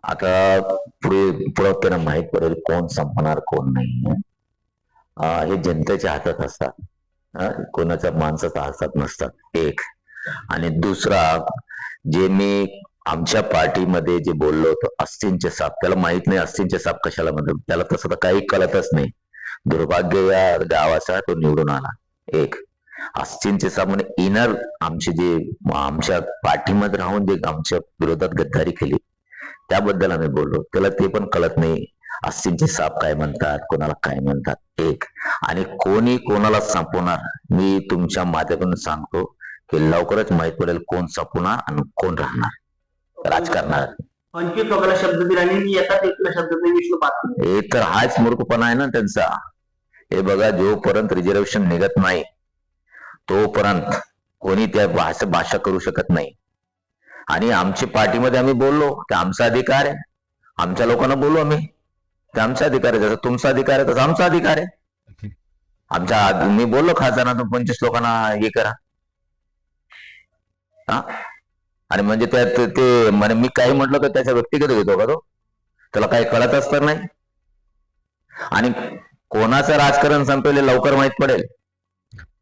आता पुढे पुढे त्यांना माहित पडेल कोण संपणार कोण नाही. हे जनतेच्या हातात असतात. कोणाच्या माणसाच्या हातात नसतात एक. आणि दुसरा, जे मी आमच्या पार्टीमध्ये जे बोललो होतो अस्तींचे साप, त्याला माहित नाही अस्तींचे साप कशाला म्हणतात. त्याला तसं तर काही कळतच नाही. दुर्भाग्य या गावाचा तो निवडून आला. एक अस्तींचे साप म्हणजे इनर आमचे जे आमच्या पाठीमध्ये राहून जे आमच्या विरोधात गद्दारी केली त्याबद्दल आम्ही बोललो. त्याला ते पण कळत नाही अस्तींचे साप काय म्हणतात, कोणाला काय म्हणतात. एक आणि कोणी कोणाला संपवणार, मी तुमच्या माध्यमातून सांगतो की लवकरच माहित पडेल कोण संपवणार आणि कोण राहणार राजकारणात. 25 लोकांना शब्द दिला आणि मी एकाच व्यक्तीला शब्द नाही विष्णू पाटील. हे तर हाच मूर्खपणा आहे ना त्यांचा. हे बघा, जोपर्यंत रिझर्वेशन निघत नाही तोपर्यंत कोणी त्या भाषा करू शकत नाही. आणि आमच्या पार्टीमध्ये आम्ही बोललो की आमचा अधिकार आहे, आमच्या लोकांना बोलू आम्ही ते आमचा अधिकार आहे. जसं तुमचा अधिकार आहे तसा आमचा अधिकार आहे. आमच्या मी बोललो खासदारांना 25 लोकांना हे करा. हा, आणि म्हणजे त्यात ते म्हणजे मी काही म्हटलं तर त्याच्या व्यक्तिगत घेतो का तो? त्याला काही कळतच तर नाही. आणि कोणाचं राजकारण संपले लवकर माहित पडेल.